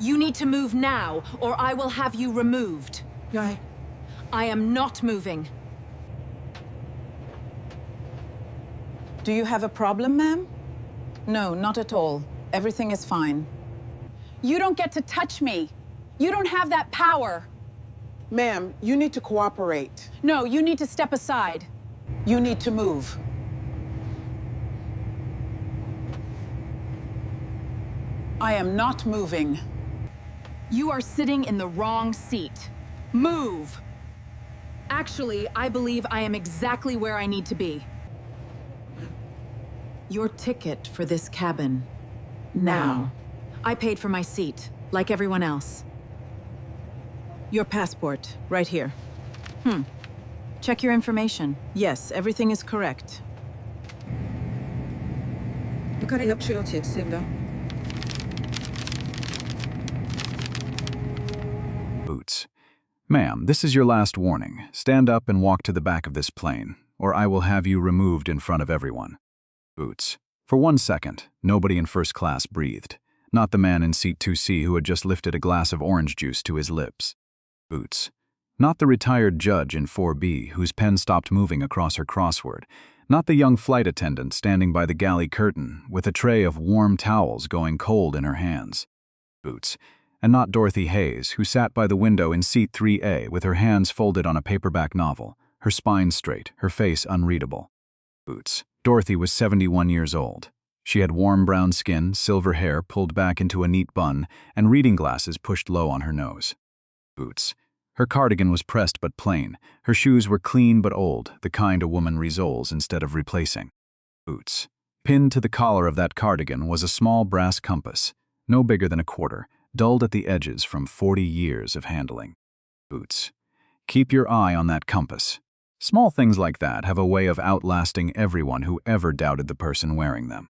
You need to move now, or I will have you removed. I... I am not moving. Do you have a problem, ma'am? No, not at all. Everything is fine. You don't get to touch me. You don't have that power. Ma'am, you need to cooperate. No, you need to step aside. You need to move. I am not moving. You are sitting in the wrong seat. Move! Actually, I believe I am exactly where I need to be. Your ticket for this cabin. Now. I paid for my seat, like everyone else. Your passport, right here. Check your information. Yes, everything is correct. Yukarı yapışıyor Sevda. Boots. Ma'am, this is your last warning. Stand up and walk to the back of this plane, or I will have you removed in front of everyone. Boots. For 1 second, nobody in first class breathed. Not the man in seat 2C who had just lifted a glass of orange juice to his lips. Boots. Not the retired judge in 4B whose pen stopped moving across her crossword. Not the young flight attendant standing by the galley curtain with a tray of warm towels going cold in her hands. Boots. And not Dorothy Hayes, who sat by the window in seat 3A with her hands folded on a paperback novel, her spine straight, her face unreadable. Boots. Dorothy was 71 years old. She had warm brown skin, silver hair pulled back into a neat bun, and reading glasses pushed low on her nose. Boots. Her cardigan was pressed but plain. Her shoes were clean but old, the kind a woman resoles instead of replacing. Boots. Pinned to the collar of that cardigan was a small brass compass, no bigger than a quarter, dulled at the edges from 40 years of handling. Boots. Keep your eye on that compass. Small things like that have a way of outlasting everyone who ever doubted the person wearing them.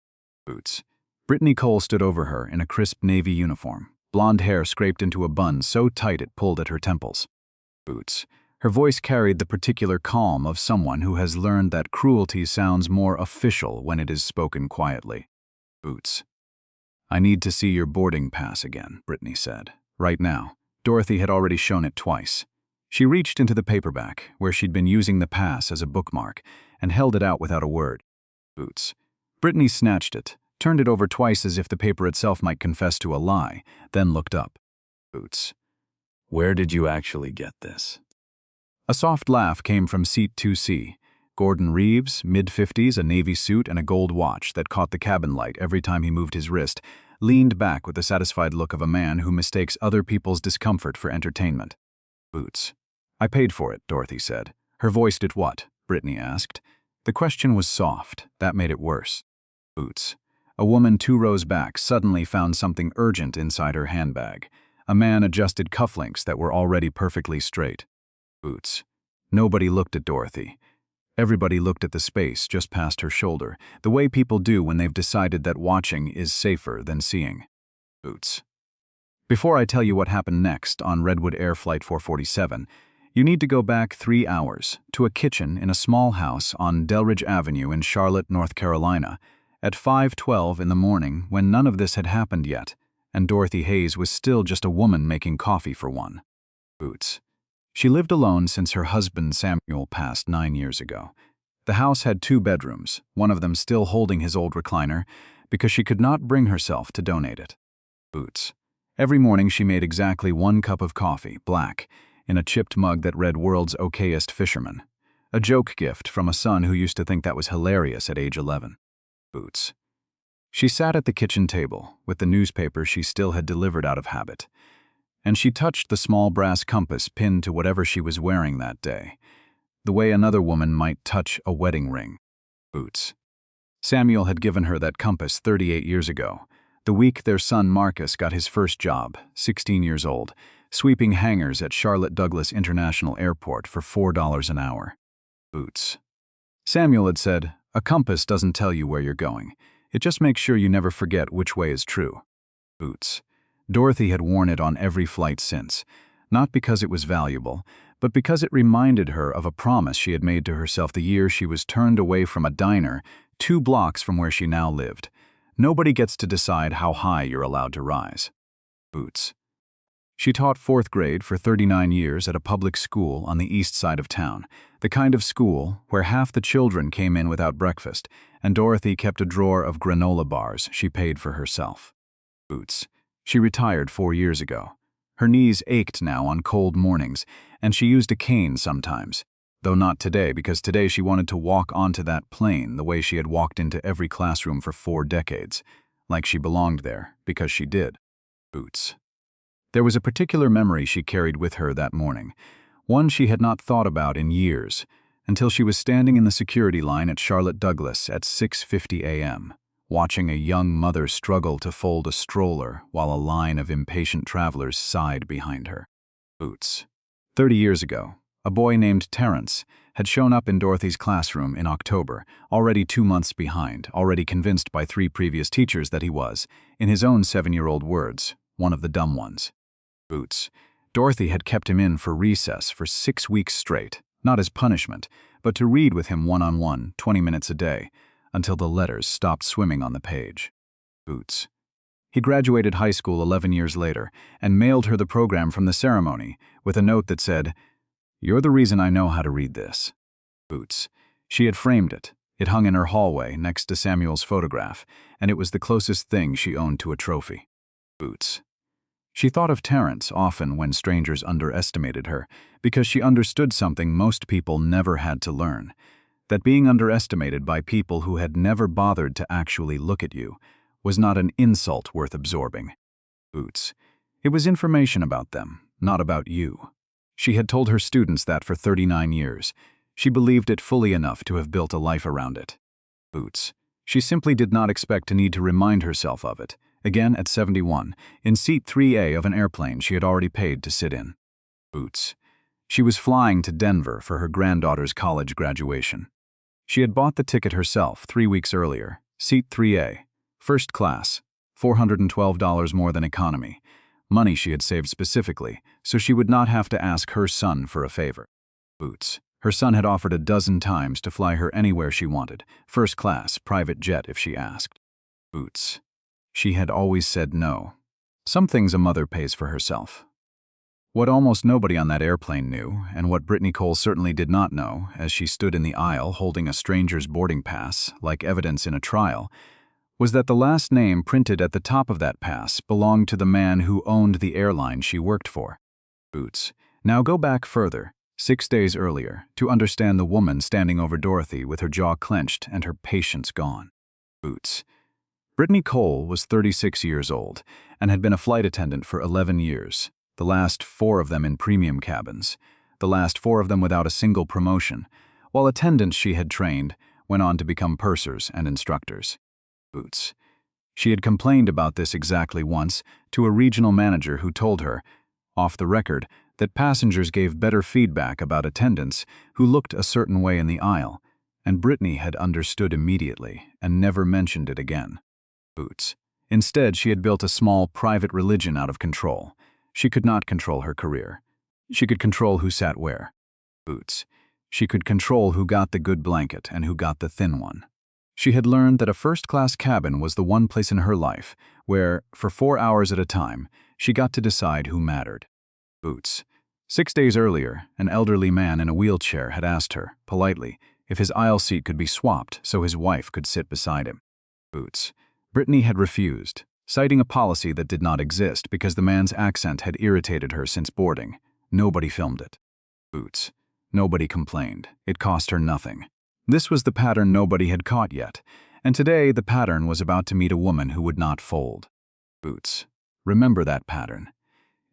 Boots. Brittany Cole stood over her in a crisp navy uniform, blonde hair scraped into a bun so tight it pulled at her temples. Boots. Her voice carried the particular calm of someone who has learned that cruelty sounds more official when it is spoken quietly. Boots. I need to see your boarding pass again, Brittany said. Right now. Dorothy had already shown it twice. She reached into the paperback, where she'd been using the pass as a bookmark, and held it out without a word. Boots. Brittany snatched it, turned it over twice as if the paper itself might confess to a lie, then looked up. Boots. Where did you actually get this? A soft laugh came from seat 2C. Gordon Reeves, mid-50s, a navy suit and a gold watch that caught the cabin light every time he moved his wrist, leaned back with the satisfied look of a man who mistakes other people's discomfort for entertainment. Boots. I paid for it, Dorothy said. Her voice did what? Brittany asked. The question was soft. That made it worse. Boots. A woman 2 rows back suddenly found something urgent inside her handbag. A man adjusted cufflinks that were already perfectly straight. Boots. Nobody looked at Dorothy. Everybody looked at the space just past her shoulder, the way people do when they've decided that watching is safer than seeing. Boots. Before I tell you what happened next on Redwood Air Flight 447, you need to go back 3 hours to a kitchen in a small house on Delridge Avenue in Charlotte, North Carolina, at 5:12 in the morning when none of this had happened yet, and Dorothy Hayes was still just a woman making coffee for one. Boots. She lived alone since her husband Samuel passed 9 years ago. The house had 2 bedrooms, one of them still holding his old recliner, because she could not bring herself to donate it. Boots. Every morning she made exactly 1 cup of coffee, black, in a chipped mug that read World's Okayest Fisherman. A joke gift from a son who used to think that was hilarious at age 11. Boots. She sat at the kitchen table, with the newspaper she still had delivered out of habit, and she touched the small brass compass pinned to whatever she was wearing that day, the way another woman might touch a wedding ring. Boots. Samuel had given her that compass 38 years ago, the week their son Marcus got his first job, 16 years old, sweeping hangars at Charlotte Douglas International Airport for $4 an hour. Boots. Samuel had said, a compass doesn't tell you where you're going. It just makes sure you never forget which way is true. Boots. Dorothy had worn it on every flight since, not because it was valuable, but because it reminded her of a promise she had made to herself the year she was turned away from a diner 2 blocks from where she now lived. Nobody gets to decide how high you're allowed to rise. Boots. She taught 4th grade for 39 years at a public school on the east side of town, the kind of school where half the children came in without breakfast, and Dorothy kept a drawer of granola bars she paid for herself. Boots. She retired 4 years ago. Her knees ached now on cold mornings, and she used a cane sometimes, though not today because today she wanted to walk onto that plane the way she had walked into every classroom for 4 decades, like she belonged there, because she did. Boots. There was a particular memory she carried with her that morning, one she had not thought about in years, until she was standing in the security line at Charlotte Douglas at 6:50 a.m., watching a young mother struggle to fold a stroller while a line of impatient travelers sighed behind her. Boots. 30 years ago, a boy named Terrence had shown up in Dorothy's classroom in October, already 2 months behind, already convinced by 3 previous teachers that he was, in his own 7-year-old words, one of the dumb ones. Boots. Dorothy had kept him in for recess for 6 weeks straight, not as punishment, but to read with him one-on-one, 20 minutes a day, until the letters stopped swimming on the page. Boots. He graduated high school 11 years later and mailed her the program from the ceremony with a note that said, "You're the reason I know how to read this." Boots. She had framed it. It hung in her hallway next to Samuel's photograph, and it was the closest thing she owned to a trophy. Boots. She thought of Terrence often when strangers underestimated her, because she understood something most people never had to learn, that being underestimated by people who had never bothered to actually look at you was not an insult worth absorbing. Boots. It was information about them, not about you. She had told her students that for 39 years. She believed it fully enough to have built a life around it. Boots. She simply did not expect to need to remind herself of it, again at 71, in seat 3A of an airplane she had already paid to sit in. Boots. She was flying to Denver for her granddaughter's college graduation. She had bought the ticket herself 3 weeks earlier, seat 3A, first class, $412 more than economy, money she had saved specifically so she would not have to ask her son for a favor. Boots. Her son had offered a dozen times to fly her anywhere she wanted, first class, private jet if she asked. Boots. She had always said no. Some things a mother pays for herself. What almost nobody on that airplane knew, and what Brittany Cole certainly did not know as she stood in the aisle holding a stranger's boarding pass, like evidence in a trial, was that the last name printed at the top of that pass belonged to the man who owned the airline she worked for. Boots. Now go back further, 6 days earlier, to understand the woman standing over Dorothy with her jaw clenched and her patience gone. Boots. Brittany Cole was 36 years old and had been a flight attendant for 11 years, the last 4 of them in premium cabins, the last 4 of them without a single promotion, while attendants she had trained went on to become pursers and instructors. Boots. She had complained about this exactly once to a regional manager who told her, off the record, that passengers gave better feedback about attendants who looked a certain way in the aisle, and Brittany had understood immediately and never mentioned it again. Boots. Instead, she had built a small private religion out of control. She could not control her career. She could control who sat where. Boots. She could control who got the good blanket and who got the thin one. She had learned that a first-class cabin was the one place in her life where, for 4 hours at a time, she got to decide who mattered. Boots. 6 days earlier, an elderly man in a wheelchair had asked her, politely, if his aisle seat could be swapped so his wife could sit beside him. Boots. Brittany had refused, citing a policy that did not exist because the man's accent had irritated her since boarding. Nobody filmed it. Boots. Nobody complained. It cost her nothing. This was the pattern nobody had caught yet, and today the pattern was about to meet a woman who would not fold. Boots. Remember that pattern.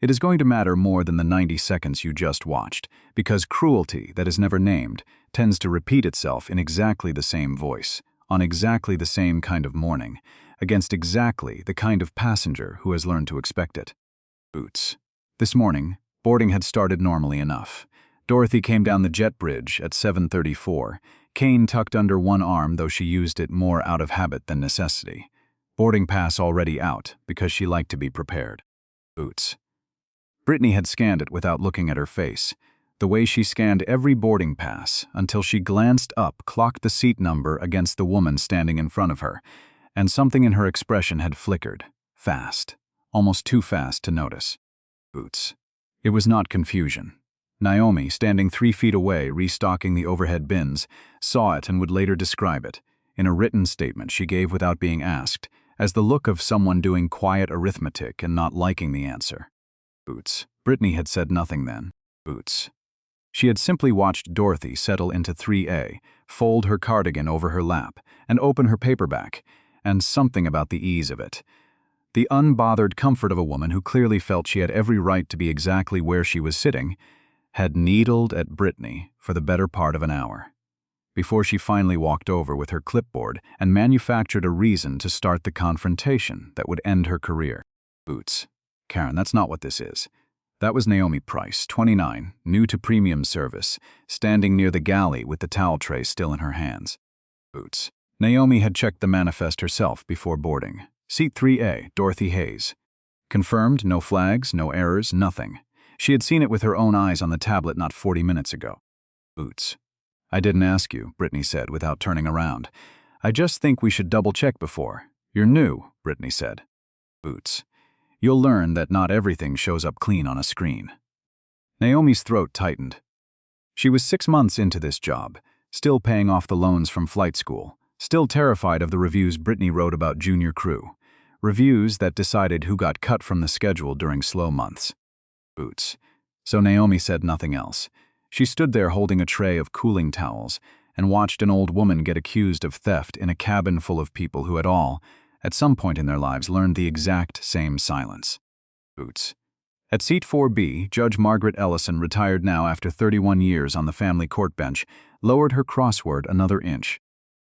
It is going to matter more than the 90 seconds you just watched, because cruelty that is never named tends to repeat itself in exactly the same voice, on exactly the same kind of morning, against exactly the kind of passenger who has learned to expect it. Boots. This morning, boarding had started normally enough. Dorothy came down the jet bridge at 7:34, cane tucked under one arm though she used it more out of habit than necessity. Boarding pass already out because she liked to be prepared. Boots. Brittany had scanned it without looking at her face, the way she scanned every boarding pass until she glanced up, clocked the seat number against the woman standing in front of her, and something in her expression had flickered, fast, almost too fast to notice. Boots. It was not confusion. Naomi, standing 3 feet away restocking the overhead bins, saw it and would later describe it, in a written statement she gave without being asked, as the look of someone doing quiet arithmetic and not liking the answer. Boots. Brittany had said nothing then. Boots. She had simply watched Dorothy settle into 3A, fold her cardigan over her lap, and open her paperback, and something about the ease of it. The unbothered comfort of a woman who clearly felt she had every right to be exactly where she was sitting, had needled at Brittany for the better part of an hour, before she finally walked over with her clipboard and manufactured a reason to start the confrontation that would end her career. Boots. Karen, that's not what this is. That was Naomi Price, 29, new to premium service, standing near the galley with the towel tray still in her hands. Boots. Naomi had checked the manifest herself before boarding. Seat 3A, Dorothy Hayes. Confirmed, no flags, no errors, nothing. She had seen it with her own eyes on the tablet not 40 minutes ago. Boots. I didn't ask you, Brittany said without turning around. I just think we should double-check before. You're new, Brittany said. Boots. You'll learn that not everything shows up clean on a screen. Naomi's throat tightened. She was 6 months into this job, still paying off the loans from flight school, still terrified of the reviews Brittany wrote about junior crew, reviews that decided who got cut from the schedule during slow months. Boots. So Naomi said nothing else. She stood there holding a tray of cooling towels and watched an old woman get accused of theft in a cabin full of people who had all, at some point in their lives, learned the exact same silence. Boots. At seat 4B, Judge Margaret Ellison, retired now after 31 years on the family court bench, lowered her crossword another inch.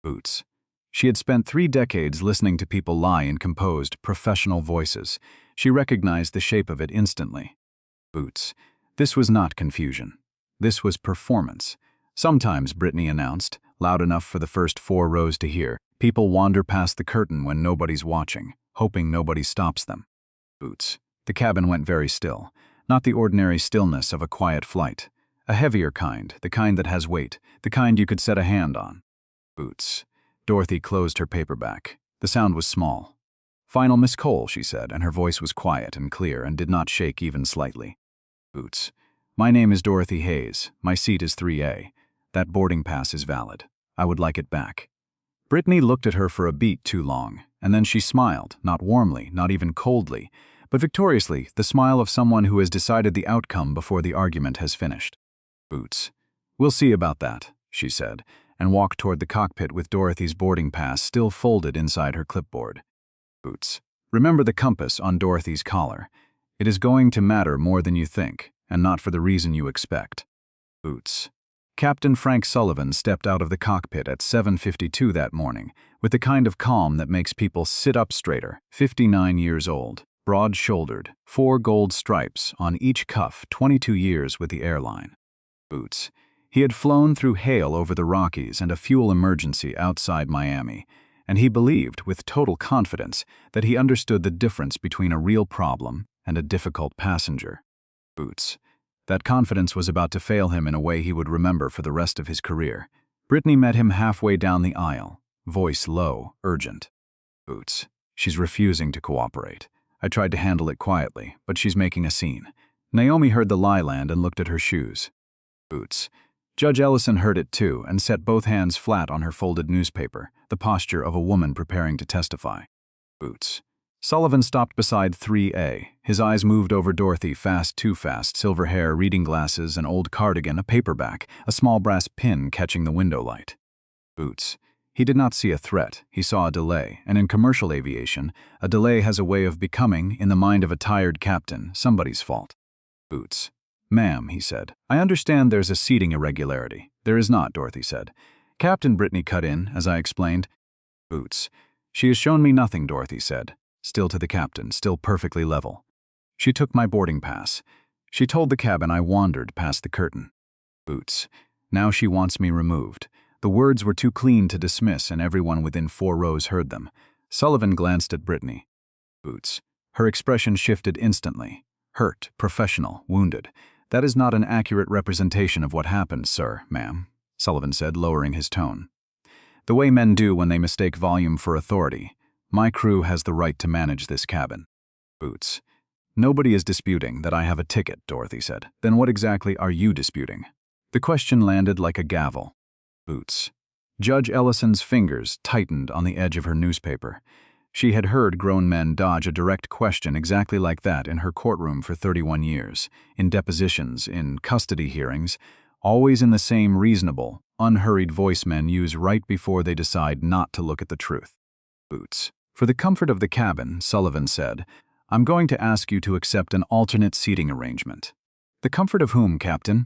Boots. She had spent 3 decades listening to people lie in composed, professional voices. She recognized the shape of it instantly. Boots. This was not confusion. This was performance. Sometimes, Brittany announced, loud enough for the first 4 rows to hear, people wander past the curtain when nobody's watching, hoping nobody stops them. Boots. The cabin went very still, not the ordinary stillness of a quiet flight. A heavier kind, the kind that has weight, the kind you could set a hand on. Boots. Dorothy closed her paperback. The sound was small. Final Miss Cole, she said, and her voice was quiet and clear and did not shake even slightly. Boots. My name is Dorothy Hayes. My seat is 3A. That boarding pass is valid. I would like it back. Brittany looked at her for a beat too long, and then she smiled, not warmly, not even coldly, but victoriously, the smile of someone who has decided the outcome before the argument has finished. Boots. We'll see about that, she said, and walked toward the cockpit with Dorothy's boarding pass still folded inside her clipboard. Boots. Remember the compass on Dorothy's collar. It is going to matter more than you think, and not for the reason you expect. Boots. Captain Frank Sullivan stepped out of the cockpit at 7:52 that morning, with the kind of calm that makes people sit up straighter, 59 years old, broad-shouldered, 4 gold stripes on each cuff, 22 years with the airline. Boots. He had flown through hail over the Rockies and a fuel emergency outside Miami, and he believed, with total confidence, that he understood the difference between a real problem and a difficult passenger. Boots. That confidence was about to fail him in a way he would remember for the rest of his career. Brittany met him halfway down the aisle, voice low, urgent. Boots. She's refusing to cooperate. I tried to handle it quietly, but she's making a scene. Naomi heard the lie land and looked at her shoes. Boots. Judge Ellison heard it too and set both hands flat on her folded newspaper, the posture of a woman preparing to testify. Boots. Sullivan stopped beside 3A. His eyes moved over Dorothy, fast, too fast, silver hair, reading glasses, an old cardigan, a paperback, a small brass pin catching the window light. Boots. He did not see a threat. He saw a delay, and in commercial aviation, a delay has a way of becoming, in the mind of a tired captain, somebody's fault. Boots. Ma'am, he said, I understand there's a seating irregularity. There is not, Dorothy said. Captain Brittany cut in, as I explained. Boots. She has shown me nothing, Dorothy said. Still to the captain, still perfectly level. She took my boarding pass. She told the cabin I wandered past the curtain. Boots. Now she wants me removed. The words were too clean to dismiss, and everyone within 4 rows heard them. Sullivan glanced at Brittany. Boots. Her expression shifted instantly. Hurt, professional, wounded. That is not an accurate representation of what happened, sir, ma'am, Sullivan said, lowering his tone. The way men do when they mistake volume for authority. My crew has the right to manage this cabin. Boots. Nobody is disputing that I have a ticket, Dorothy said. Then what exactly are you disputing? The question landed like a gavel. Boots. Judge Ellison's fingers tightened on the edge of her newspaper. She had heard grown men dodge a direct question exactly like that in her courtroom for 31 years, in depositions, in custody hearings, always in the same reasonable, unhurried voice men use right before they decide not to look at the truth. Boots. For the comfort of the cabin, Sullivan said, I'm going to ask you to accept an alternate seating arrangement. The comfort of whom, Captain?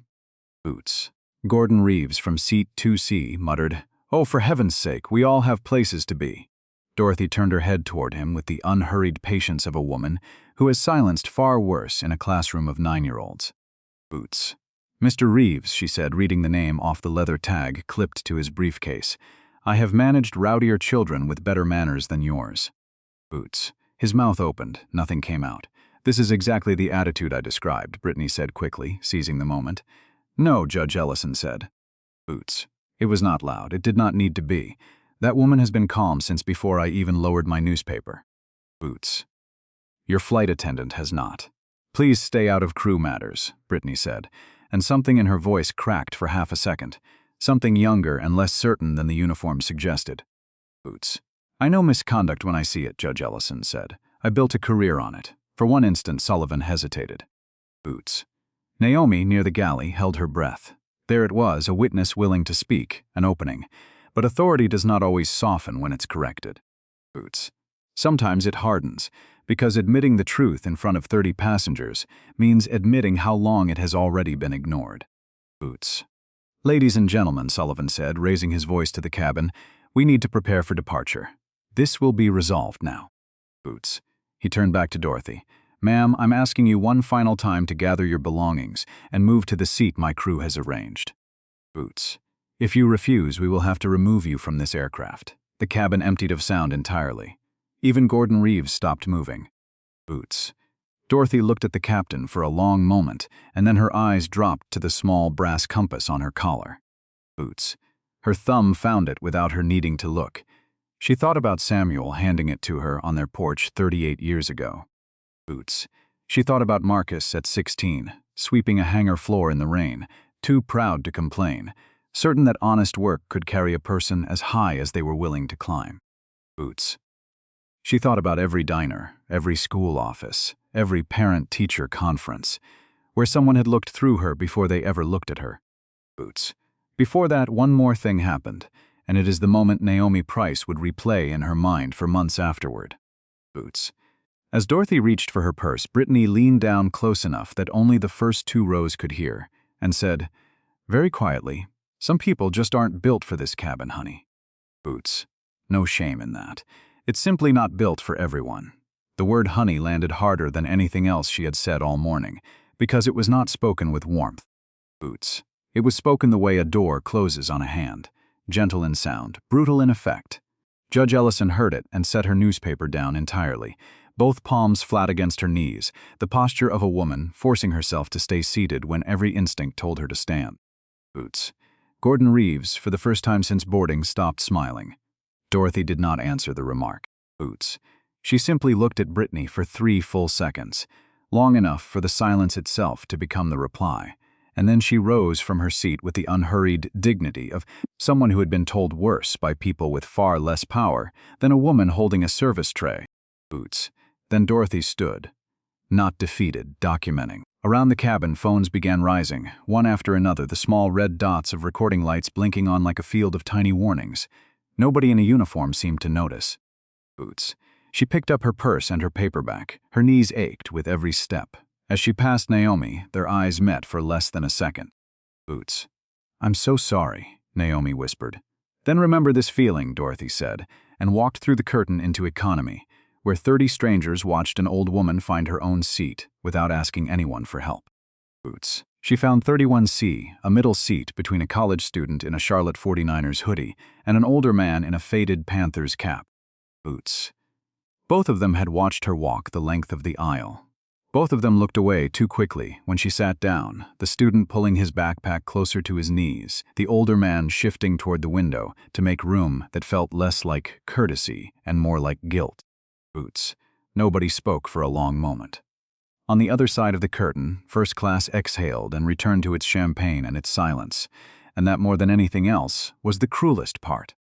Boots. Gordon Reeves from seat 2C muttered, Oh, for heaven's sake, we all have places to be. Dorothy turned her head toward him with the unhurried patience of a woman who has silenced far worse in a classroom of 9-year-olds. Boots. Mr. Reeves, she said, reading the name off the leather tag clipped to his briefcase. I have managed rowdier children with better manners than yours. Boots. His mouth opened. Nothing came out. This is exactly the attitude I described, Brittany said quickly, seizing the moment. No, Judge Ellison said. Boots. It was not loud. It did not need to be. That woman has been calm since before I even lowered my newspaper. Boots. Your flight attendant has not. Please stay out of crew matters, Brittany said, and something in her voice cracked for half a second, something younger and less certain than the uniform suggested. Boots. I know misconduct when I see it, Judge Ellison said. I built a career on it. For one instant, Sullivan hesitated. Boots. Naomi, near the galley, held her breath. There it was, a witness willing to speak, an opening. But authority does not always soften when it's corrected. Boots. Sometimes it hardens, because admitting the truth in front of 30 passengers means admitting how long it has already been ignored. Boots. Ladies and gentlemen, Sullivan said, raising his voice to the cabin, we need to prepare for departure. This will be resolved now. Boots. He turned back to Dorothy. Ma'am, I'm asking you one final time to gather your belongings and move to the seat my crew has arranged. Boots. If you refuse, we will have to remove you from this aircraft. The cabin emptied of sound entirely. Even Gordon Reeves stopped moving. Boots. Dorothy looked at the captain for a long moment, and then her eyes dropped to the small brass compass on her collar. Boots. Her thumb found it without her needing to look. She thought about Samuel handing it to her on their porch 38 years ago. Boots. She thought about Marcus at 16, sweeping a hangar floor in the rain, too proud to complain, certain that honest work could carry a person as high as they were willing to climb. Boots. She thought about every diner, every school office, every parent-teacher conference, where someone had looked through her before they ever looked at her. Boots. Before that, one more thing happened, and it is the moment Naomi Price would replay in her mind for months afterward. Boots. As Dorothy reached for her purse, Brittany leaned down close enough that only the first 2 rows could hear, and said, very quietly, some people just aren't built for this cabin, honey. Boots. No shame in that. It's simply not built for everyone. The word honey landed harder than anything else she had said all morning, because it was not spoken with warmth. Boots. It was spoken the way a door closes on a hand, gentle in sound, brutal in effect. Judge Ellison heard it and set her newspaper down entirely, both palms flat against her knees, the posture of a woman forcing herself to stay seated when every instinct told her to stand. Boots. Gordon Reeves, for the first time since boarding, stopped smiling. Dorothy did not answer the remark. Boots. She simply looked at Brittany for 3 full seconds, long enough for the silence itself to become the reply, and then she rose from her seat with the unhurried dignity of someone who had been told worse by people with far less power than a woman holding a service tray. Boots. Then Dorothy stood, not defeated, documenting. Around the cabin, phones began rising, one after another, the small red dots of recording lights blinking on like a field of tiny warnings. Nobody in a uniform seemed to notice. Boots. She picked up her purse and her paperback. Her knees ached with every step. As she passed Naomi, their eyes met for less than a second. Boots. I'm so sorry, Naomi whispered. Then remember this feeling, Dorothy said, and walked through the curtain into economy, where 30 strangers watched an old woman find her own seat without asking anyone for help. Boots. She found 31C, a middle seat between a college student in a Charlotte 49ers hoodie and an older man in a faded Panthers cap. Boots. Both of them had watched her walk the length of the aisle. Both of them looked away too quickly when she sat down, the student pulling his backpack closer to his knees, the older man shifting toward the window to make room that felt less like courtesy and more like guilt. Boots. Nobody spoke for a long moment. On the other side of the curtain, first class exhaled and returned to its champagne and its silence, and that more than anything else was the cruelest part.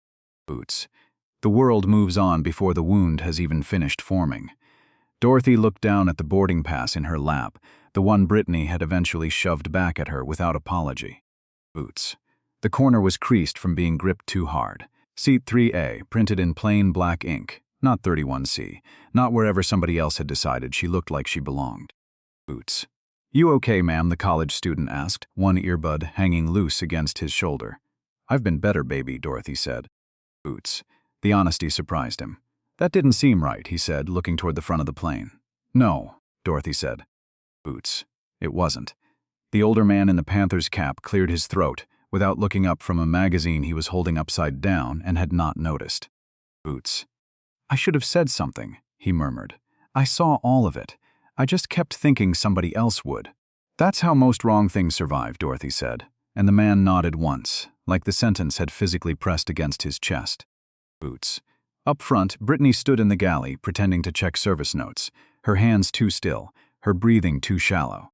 Boots. The world moves on before the wound has even finished forming. Dorothy looked down at the boarding pass in her lap, the one Brittany had eventually shoved back at her without apology. Boots. The corner was creased from being gripped too hard. Seat 3A, printed in plain black ink, not 31C, not wherever somebody else had decided she looked like she belonged. Boots. You okay, ma'am? The college student asked, one earbud hanging loose against his shoulder. I've been better, baby, Dorothy said. Boots. The honesty surprised him. That didn't seem right, he said, looking toward the front of the plane. No, Dorothy said. Boots. It wasn't. The older man in the Panther's cap cleared his throat, without looking up from a magazine he was holding upside down and had not noticed. Boots. I should have said something, he murmured. I saw all of it. I just kept thinking somebody else would. That's how most wrong things survive, Dorothy said, and the man nodded once, like the sentence had physically pressed against his chest. Boots. Up front, Brittany stood in the galley, pretending to check service notes, her hands too still, her breathing too shallow.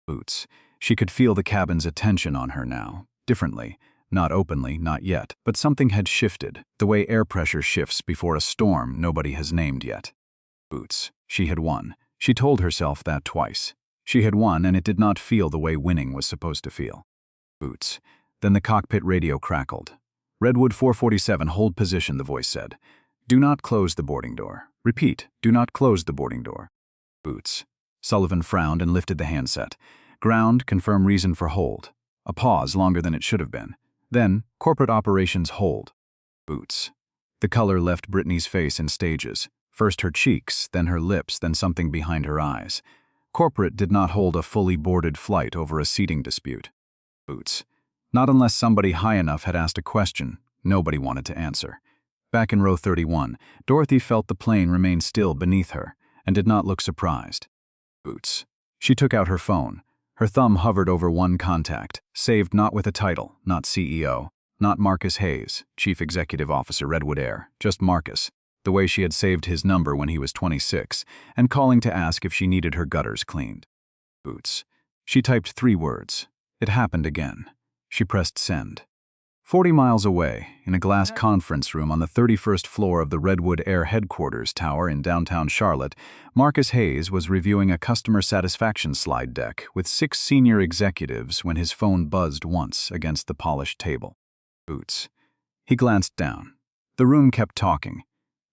Boots. She could feel the cabin's attention on her now, differently, not openly, not yet, but something had shifted, the way air pressure shifts before a storm nobody has named yet. Boots. She had won. She told herself that twice. She had won, and it did not feel the way winning was supposed to feel. Boots. Then the cockpit radio crackled. Redwood 447, hold position, the voice said. Do not close the boarding door. Repeat, do not close the boarding door. Boots. Sullivan frowned and lifted the handset. Ground, confirm reason for hold. A pause longer than it should have been. Then, corporate operations hold. Boots. The color left Brittany's face in stages. First her cheeks, then her lips, then something behind her eyes. Corporate did not hold a fully boarded flight over a seating dispute. Boots. Not unless somebody high enough had asked a question. Nobody wanted to answer. Back in row 31, Dorothy felt the plane remain still beneath her, and did not look surprised. Boots. She took out her phone. Her thumb hovered over one contact, saved not with a title, not CEO, not Marcus Hayes, Chief Executive Officer, Redwood Air, just Marcus, the way she had saved his number when he was 26, and calling to ask if she needed her gutters cleaned. Boots. She typed 3 words. It happened again. She pressed send. 40 miles away, in a glass conference room on the 31st floor of the Redwood Air Headquarters Tower in downtown Charlotte, Marcus Hayes was reviewing a customer satisfaction slide deck with 6 senior executives when his phone buzzed once against the polished table. Boots. He glanced down. The room kept talking.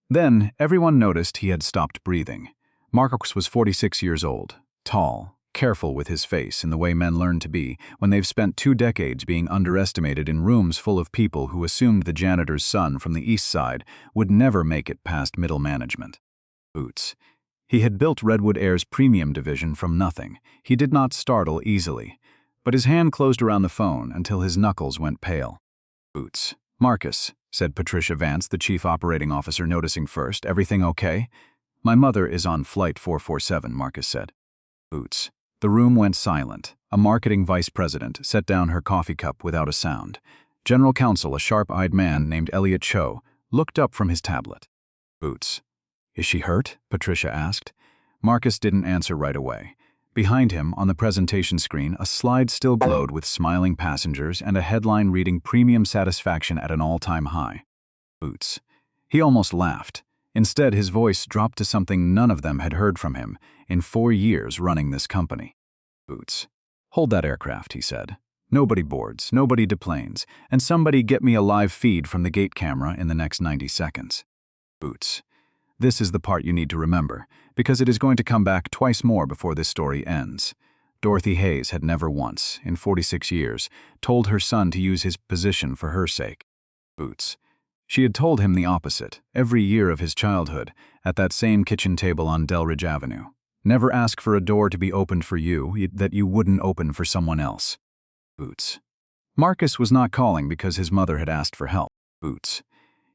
Then, everyone noticed he had stopped breathing. Marcus was 46 years old, tall, careful with his face in the way men learn to be when they've spent 2 decades being underestimated in rooms full of people who assumed the janitor's son from the east side would never make it past middle management. Boots. He had built Redwood Air's premium division from nothing. He did not startle easily, but his hand closed around the phone until his knuckles went pale. Boots. Marcus, said Patricia Vance, the chief operating officer, noticing first. Everything okay? My mother is on flight 447, Marcus said. Boots. The room went silent. A marketing vice president set down her coffee cup without a sound. General counsel, a sharp-eyed man named Elliot Cho, looked up from his tablet. Boots. Is she hurt? Patricia asked. Marcus didn't answer right away. Behind him, on the presentation screen, a slide still glowed with smiling passengers and a headline reading premium satisfaction at an all-time high. Boots. He almost laughed. Instead, his voice dropped to something none of them had heard from him in 4 years running this company. Boots. Hold that aircraft, he said. Nobody boards, nobody deplanes, and somebody get me a live feed from the gate camera in the next 90 seconds. Boots. This is the part you need to remember, because it is going to come back twice more before this story ends. Dorothy Hayes had never once, in 46 years, told her son to use his position for her sake. Boots. She had told him the opposite, every year of his childhood, at that same kitchen table on Delridge Avenue. Never ask for a door to be opened for you that you wouldn't open for someone else. Boots. Marcus was not calling because his mother had asked for help. Boots.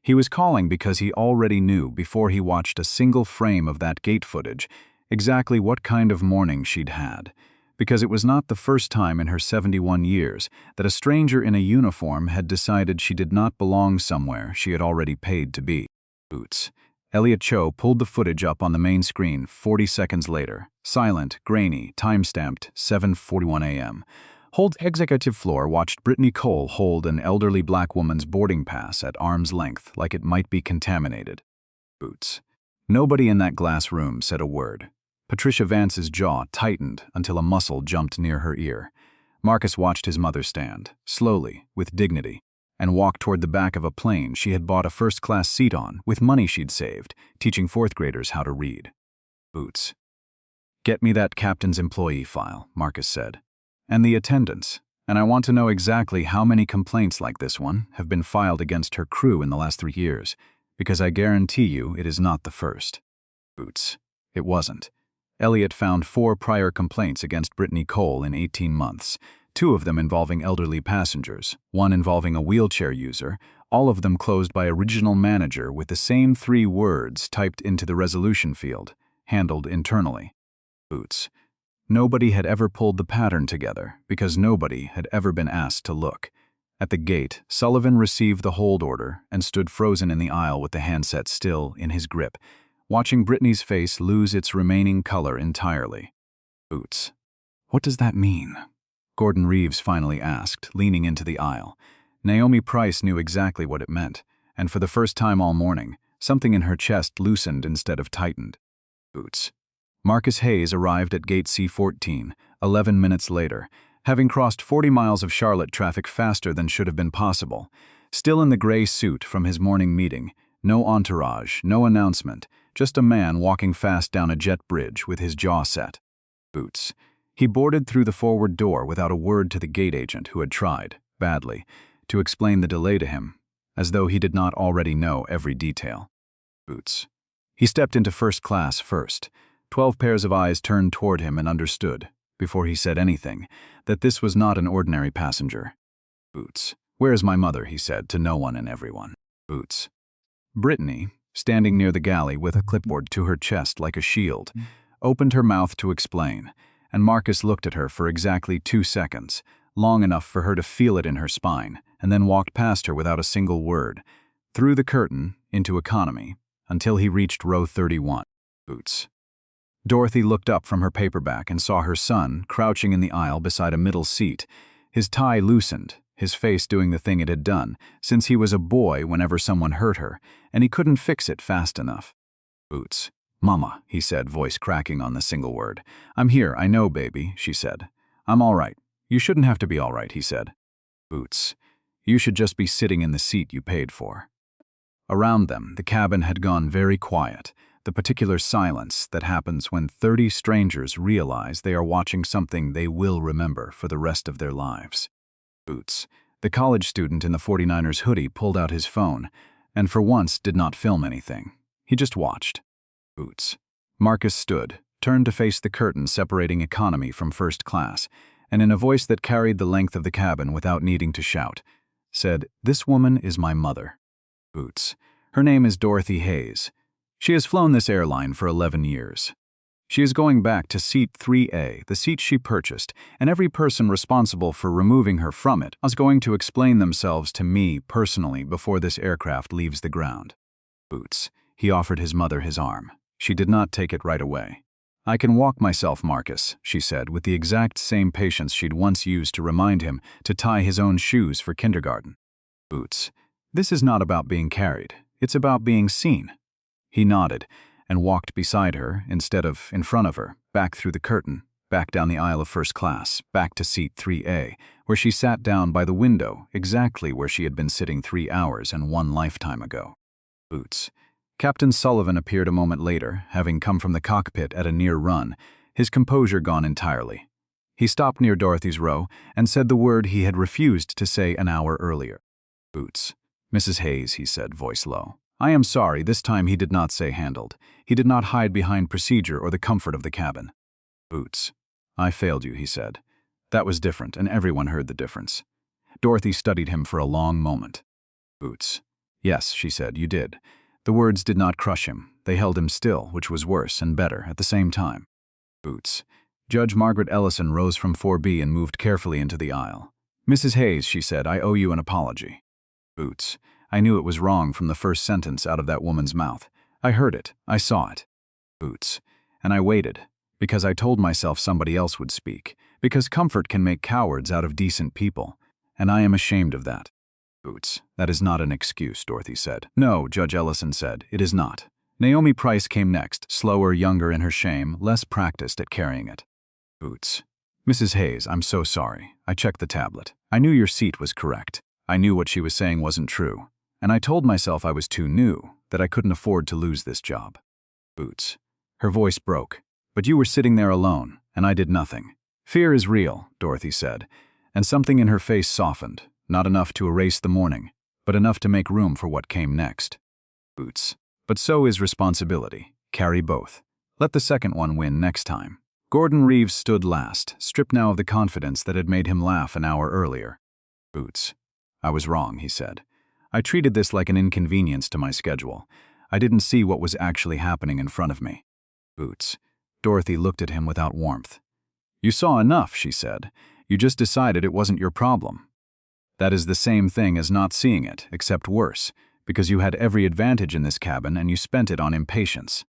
He was calling because he already knew before he watched a single frame of that gate footage exactly what kind of morning she'd had, because it was not the first time in her 71 years that a stranger in a uniform had decided she did not belong somewhere she had already paid to be. Boots. Elliot Cho pulled the footage up on the main screen 40 seconds later. Silent, grainy, time-stamped 7:41 a.m. Hold's executive floor watched Brittany Cole hold an elderly black woman's boarding pass at arm's length like it might be contaminated. Boots. Nobody in that glass room said a word. Patricia Vance's jaw tightened until a muscle jumped near her ear. Marcus watched his mother stand, slowly, with dignity, and walk toward the back of a plane she had bought a first-class seat on with money she'd saved, teaching fourth graders how to read. Boots. "Get me that captain's employee file," Marcus said. "And the attendants. And I want to know exactly how many complaints like this one have been filed against her crew in the last 3 years, because I guarantee you it is not the first." Boots. It wasn't. Elliot found 4 prior complaints against Brittany Cole in 18 months, 2 of them involving elderly passengers, 1 involving a wheelchair user, all of them closed by original manager with the same 3 words typed into the resolution field, handled internally. Boots. Nobody had ever pulled the pattern together because nobody had ever been asked to look. At the gate, Sullivan received the hold order and stood frozen in the aisle with the handset still in his grip, watching Brittany's face lose its remaining color entirely. Boots. "What does that mean?" Gordon Reeves finally asked, leaning into the aisle. Naomi Price knew exactly what it meant, and for the first time all morning, something in her chest loosened instead of tightened. Boots. Marcus Hayes arrived at gate C14, 11 minutes later, having crossed 40 miles of Charlotte traffic faster than should have been possible. Still in the gray suit from his morning meeting, no entourage, no announcement, just a man walking fast down a jet bridge with his jaw set. Boots. He boarded through the forward door without a word to the gate agent who had tried, badly, to explain the delay to him, as though he did not already know every detail. Boots. He stepped into first class first. 12 pairs of eyes turned toward him and understood, before he said anything, that this was not an ordinary passenger. Boots. "Where is my mother?" he said to no one and everyone. Boots. Brittany, standing near the galley with a clipboard to her chest like a shield, opened her mouth to explain, and Marcus looked at her for exactly 2 seconds, long enough for her to feel it in her spine, and then walked past her without a single word, through the curtain, into economy, until he reached row 31. Boots. Dorothy looked up from her paperback and saw her son crouching in the aisle beside a middle seat, his tie loosened, his face doing the thing it had done, since he was a boy whenever someone hurt her, and he couldn't fix it fast enough. Boots. "Mama," he said, voice cracking on the single word. "I'm here, I know, baby," she said. "I'm all right. You shouldn't have to be all right," he said. Boots. "You should just be sitting in the seat you paid for." Around them, the cabin had gone very quiet, the particular silence that happens when 30 strangers realize they are watching something they will remember for the rest of their lives. Boots. The college student in the 49ers hoodie pulled out his phone, and for once did not film anything. He just watched. Boots. Marcus stood, turned to face the curtain separating economy from first class, and in a voice that carried the length of the cabin without needing to shout, said, "This woman is my mother." Boots. Her name is Dorothy Hayes. She has flown this airline for 11 years. She is going back to seat 3A, the seat she purchased, and every person responsible for removing her from it is going to explain themselves to me personally before this aircraft leaves the ground. Boots. He offered his mother his arm. She did not take it right away. "I can walk myself, Marcus," she said, with the exact same patience she'd once used to remind him to tie his own shoes for kindergarten. Boots. "This is not about being carried. It's about being seen." He nodded and walked beside her instead of in front of her, back through the curtain, back down the aisle of first class, back to seat 3A, where she sat down by the window, exactly where she had been sitting 3 hours and 1 lifetime ago. Boots. Captain Sullivan appeared a moment later, having come from the cockpit at a near run, his composure gone entirely. He stopped near Dorothy's row and said the word he had refused to say an hour earlier. Boots. "Mrs. Hayes," he said, voice low. "I am sorry, this time he did not say handled. He did not hide behind procedure or the comfort of the cabin." Boots. "I failed you," he said. That was different, and everyone heard the difference. Dorothy studied him for a long moment. Boots. "Yes," she said, "you did." The words did not crush him. They held him still, which was worse and better at the same time. Boots. Judge Margaret Ellison rose from 4B and moved carefully into the aisle. "Mrs. Hayes," she said, "I owe you an apology." Boots. "I knew it was wrong from the first sentence out of that woman's mouth. I heard it. I saw it. Boots. And I waited, because I told myself somebody else would speak, because comfort can make cowards out of decent people, and I am ashamed of that. Boots. That is not an excuse, Dorothy said. No, Judge Ellison said, it is not. Naomi Price came next, slower, younger in her shame, less practiced at carrying it. Boots. Mrs. Hayes, I'm so sorry. I checked the tablet. I knew your seat was correct. I knew what she was saying wasn't true. And I told myself I was too new, that I couldn't afford to lose this job. Boots. Her voice broke. But you were sitting there alone, and I did nothing. Fear is real, Dorothy said, and something in her face softened, not enough to erase the morning, but enough to make room for what came next. Boots. But so is responsibility. Carry both. Let the second one win next time. Gordon Reeves stood last, stripped now of the confidence that had made him laugh an hour earlier. Boots. I was wrong, he said. I treated this like an inconvenience to my schedule. I didn't see what was actually happening in front of me. Boots. Dorothy looked at him without warmth. You saw enough, she said. You just decided it wasn't your problem. That is the same thing as not seeing it, except worse, because you had every advantage in this cabin and you spent it on impatience.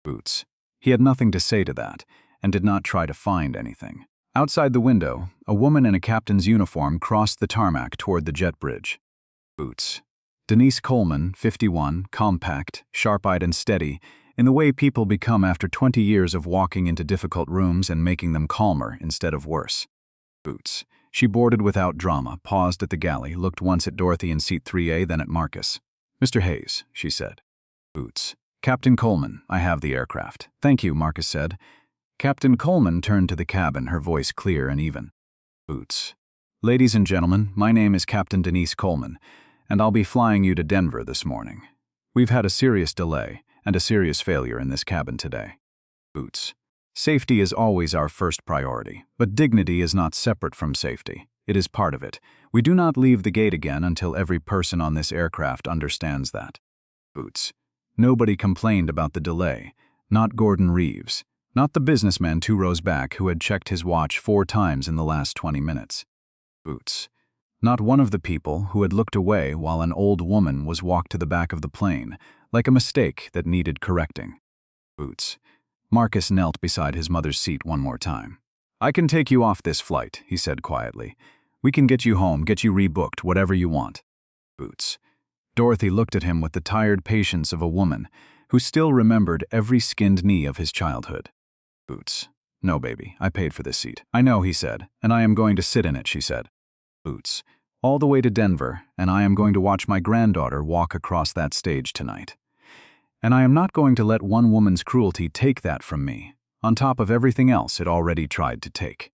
Boots. He had nothing to say to that, and did not try to find anything. Outside the window, a woman in a captain's uniform crossed the tarmac toward the jet bridge. Boots. Denise Coleman, 51, compact, sharp-eyed and steady, in the way people become after 20 years of walking into difficult rooms and making them calmer instead of worse. Boots. She boarded without drama, paused at the galley, looked once at Dorothy in seat 3A, then at Marcus. Mr. Hayes, she said. Boots. Captain Coleman, I have the aircraft. Thank you, Marcus said. Captain Coleman turned to the cabin, her voice clear and even. Boots. Ladies and gentlemen, my name is Captain Denise Coleman, and I'll be flying you to Denver this morning. We've had a serious delay and a serious failure in this cabin today. Boots. Safety is always our first priority, but dignity is not separate from safety. It is part of it. We do not leave the gate again until every person on this aircraft understands that. Boots. Nobody complained about the delay. Not Gordon Reeves. Not the businessman 2 rows back who had checked his watch 4 times in the last 20 minutes. Boots. Not one of the people who had looked away while an old woman was walked to the back of the plane, like a mistake that needed correcting. Boots. Marcus knelt beside his mother's seat one more time. I can take you off this flight, he said quietly. We can get you home, get you rebooked, whatever you want. Boots. Dorothy looked at him with the tired patience of a woman who still remembered every skinned knee of his childhood. Boots. No, baby, I paid for this seat. I know, he said, and I am going to sit in it, she said. Boots. All the way to Denver, and I am going to watch my granddaughter walk across that stage tonight. And I am not going to let one woman's cruelty take that from me, on top of everything else it already tried to take.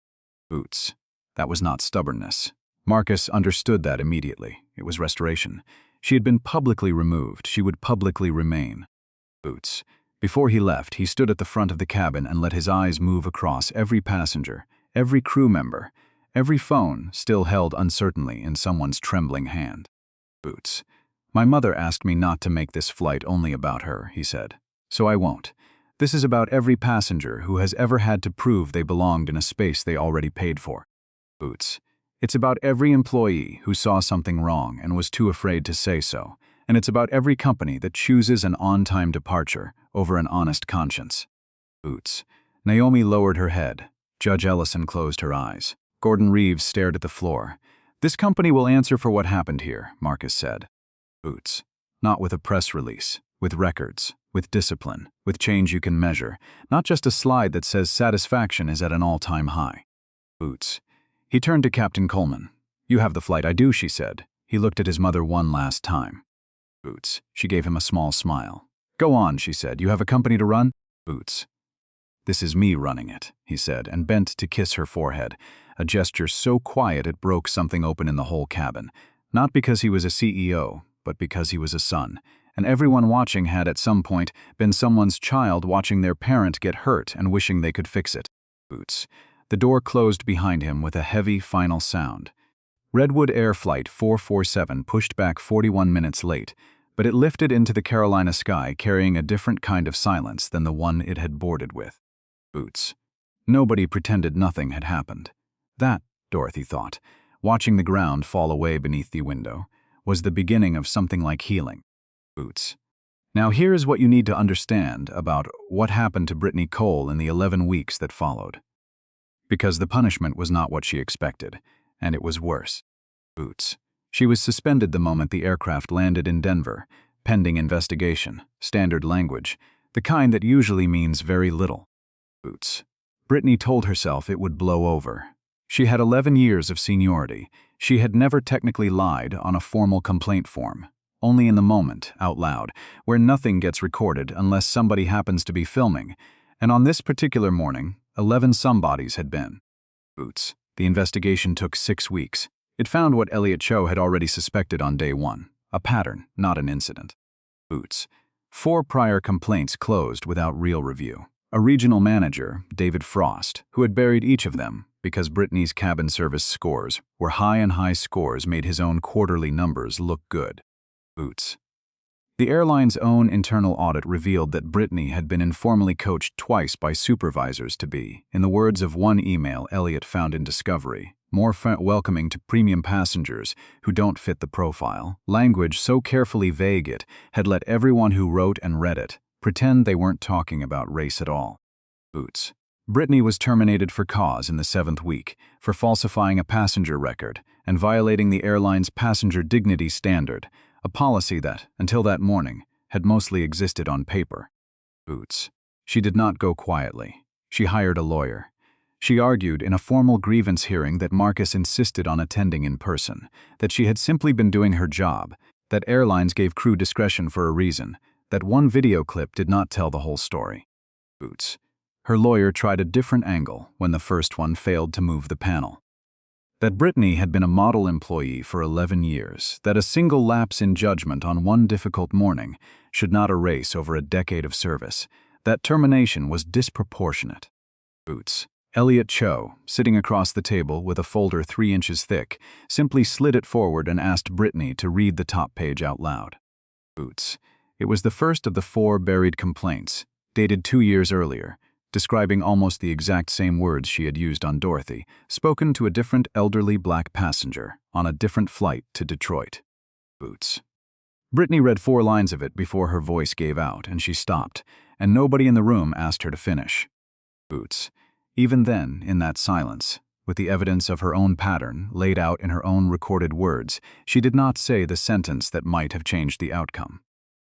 Boots. That was not stubbornness. Marcus understood that immediately. It was restoration. She had been publicly removed. She would publicly remain. Boots. Before he left, he stood at the front of the cabin and let his eyes move across every passenger, every crew member, every phone still held uncertainly in someone's trembling hand. Boots. My mother asked me not to make this flight only about her, he said. So I won't. This is about every passenger who has ever had to prove they belonged in a space they already paid for. Boots. It's about every employee who saw something wrong and was too afraid to say so. And it's about every company that chooses an on-time departure over an honest conscience. Boots. Naomi lowered her head. Judge Ellison closed her eyes. Gordon Reeves stared at the floor. This company will answer for what happened here, Marcus said. Boots. Not with a press release, with records, with discipline, with change you can measure, not just a slide that says satisfaction is at an all-time high. Boots. He turned to Captain Coleman. You have the flight. I do, she said. He looked at his mother one last time. Boots. She gave him a small smile. Go on, she said. You have a company to run? Boots. This is me running it, he said, and bent to kiss her forehead, a gesture so quiet it broke something open in the whole cabin, not because he was a CEO, but because he was a son, and everyone watching had at some point been someone's child watching their parent get hurt and wishing they could fix it. Boots. The door closed behind him with a heavy final sound. Redwood Air Flight 447 pushed back 41 minutes late, but it lifted into the Carolina sky carrying a different kind of silence than the one it had boarded with. Boots. Nobody pretended nothing had happened. That, Dorothy thought, watching the ground fall away beneath the window, was the beginning of something like healing. Boots. Now here is what you need to understand about what happened to Brittany Cole in the 11 weeks that followed. Because the punishment was not what she expected, and it was worse. Boots. She was suspended the moment the aircraft landed in Denver, pending investigation, standard language, the kind that usually means very little. Boots. Brittany told herself it would blow over. She had 11 years of seniority. She had never technically lied on a formal complaint form, only in the moment, out loud, where nothing gets recorded unless somebody happens to be filming, and on this particular morning, 11 somebodies had been. Boots. The investigation took 6 weeks. It found what Elliot Cho had already suspected on day 1, a pattern, not an incident. Boots. 4 prior complaints closed without real review. A regional manager, David Frost, who had buried each of them because Brittany's cabin service scores were high and high scores made his own quarterly numbers look good. Boots. The airline's own internal audit revealed that Brittany had been informally coached twice by supervisors to be, in the words of one email Elliot found in Discovery, more welcoming to premium passengers who don't fit the profile. Language so carefully vague it had let everyone who wrote and read it pretend they weren't talking about race at all. Boots. Brittany was terminated for cause in the 7th week for falsifying a passenger record and violating the airline's passenger dignity standard, a policy that, until that morning, had mostly existed on paper. Boots. She did not go quietly. She hired a lawyer. She argued in a formal grievance hearing that Marcus insisted on attending in person, that she had simply been doing her job, that airlines gave crew discretion for a reason, that one video clip did not tell the whole story. Boots. Her lawyer tried a different angle when the first one failed to move the panel. That Brittany had been a model employee for 11 years, that a single lapse in judgment on one difficult morning should not erase over a decade of service, that termination was disproportionate. Boots. Elliot Cho, sitting across the table with a folder 3 inches thick, simply slid it forward and asked Brittany to read the top page out loud. Boots. It was the first of the 4 buried complaints, dated 2 years earlier, describing almost the exact same words she had used on Dorothy, spoken to a different elderly black passenger on a different flight to Detroit. Boots. Brittany read 4 lines of it before her voice gave out and she stopped, and nobody in the room asked her to finish. Boots. Even then, in that silence, with the evidence of her own pattern laid out in her own recorded words, she did not say the sentence that might have changed the outcome.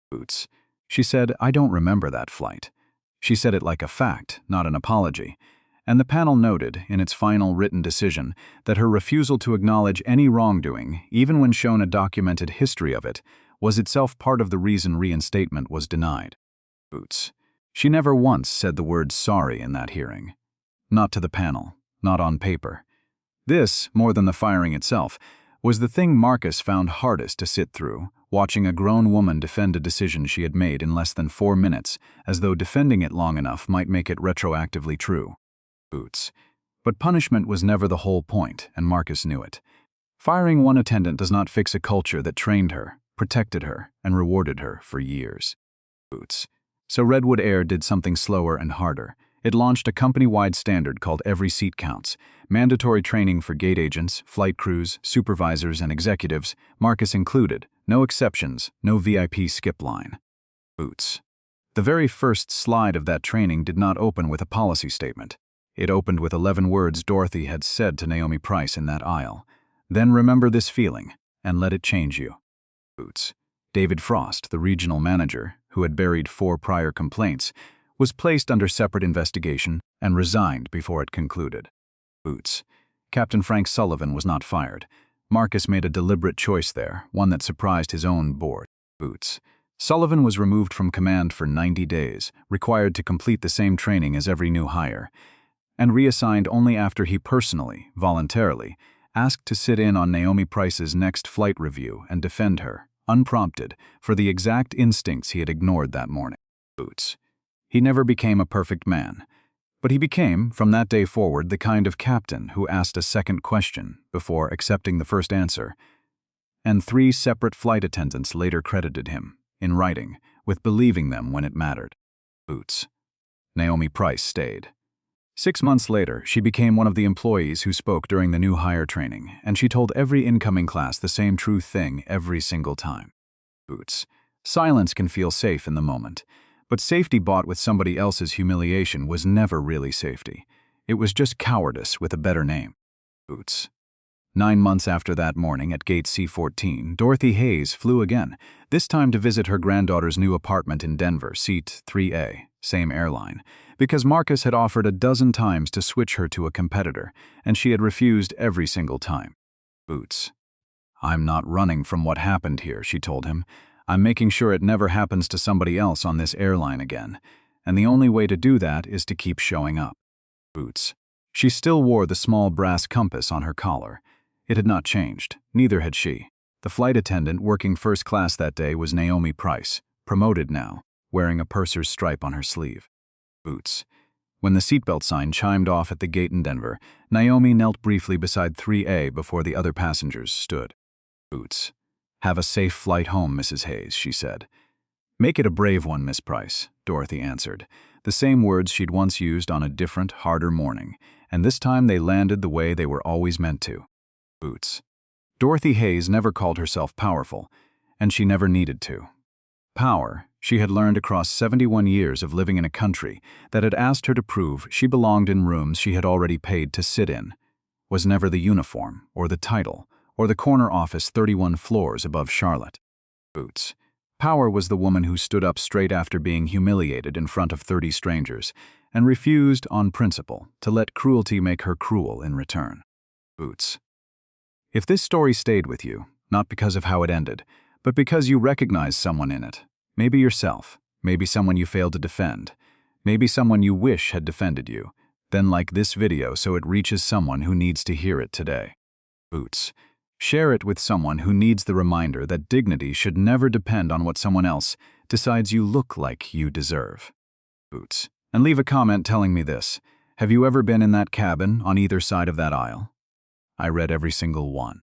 Boots. She said, "I don't remember that flight." She said it like a fact, not an apology, and the panel noted, in its final written decision, that her refusal to acknowledge any wrongdoing, even when shown a documented history of it, was itself part of the reason reinstatement was denied. Boots. She never once said the word sorry in that hearing. Not to the panel, not on paper. This, more than the firing itself, was the thing Marcus found hardest to sit through, watching a grown woman defend a decision she had made in less than 4 minutes, as though defending it long enough might make it retroactively true. Boots. But punishment was never the whole point, and Marcus knew it. Firing one attendant does not fix a culture that trained her, protected her, and rewarded her for years. Boots. So Redwood Air did something slower and harder. It launched a company-wide standard called Every Seat Counts, mandatory training for gate agents, flight crews, supervisors, and executives, Marcus included, no exceptions, no VIP skip line. Boots. The very first slide of that training did not open with a policy statement. It opened with 11 words Dorothy had said to Naomi Price in that aisle. Then remember this feeling, and let it change you. Boots. David Frost, the regional manager, who had buried 4 prior complaints, was placed under separate investigation and resigned before it concluded. Boots. Captain Frank Sullivan was not fired. Marcus made a deliberate choice there, one that surprised his own board. Boots. Sullivan was removed from command for 90 days, required to complete the same training as every new hire, and reassigned only after he personally, voluntarily, asked to sit in on Naomi Price's next flight review and defend her, unprompted, for the exact instincts he had ignored that morning. Boots. He never became a perfect man, but he became, from that day forward, the kind of captain who asked a second question before accepting the first answer, and 3 separate flight attendants later credited him, in writing, with believing them when it mattered. Boots. Naomi Price stayed. 6 months later, she became one of the employees who spoke during the new hire training, and she told every incoming class the same true thing every single time. Boots. Silence can feel safe in the moment, but safety bought with somebody else's humiliation was never really safety. It was just cowardice with a better name. Boots. 9 months after that morning at Gate C-14, Dorothy Hayes flew again, this time to visit her granddaughter's new apartment in Denver, seat 3A, same airline, because Marcus had offered a dozen times to switch her to a competitor, and she had refused every single time. Boots. "I'm not running from what happened here," she told him. "I'm making sure it never happens to somebody else on this airline again, and the only way to do that is to keep showing up." Boots. She still wore the small brass compass on her collar. It had not changed, neither had she. The flight attendant working first class that day was Naomi Price, promoted now, wearing a purser's stripe on her sleeve. Boots. When the seatbelt sign chimed off at the gate in Denver, Naomi knelt briefly beside 3A before the other passengers stood. Boots. "Have a safe flight home, Mrs. Hayes," she said. "Make it a brave one, Miss Price," Dorothy answered, the same words she'd once used on a different, harder morning, and this time they landed the way they were always meant to. Boots. Dorothy Hayes never called herself powerful, and she never needed to. Power, she had learned across 71 years of living in a country that had asked her to prove she belonged in rooms she had already paid to sit in, was never the uniform, or the title, or the corner office 31 floors above Charlotte. Boots. Power was the woman who stood up straight after being humiliated in front of 30 strangers and refused, on principle, to let cruelty make her cruel in return. Boots. If this story stayed with you, not because of how it ended, but because you recognized someone in it, maybe yourself, maybe someone you failed to defend, maybe someone you wish had defended you, then like this video so it reaches someone who needs to hear it today. Boots. Share it with someone who needs the reminder that dignity should never depend on what someone else decides you look like you deserve. Boots. And leave a comment telling me this: have you ever been in that cabin on either side of that aisle? I read every single one.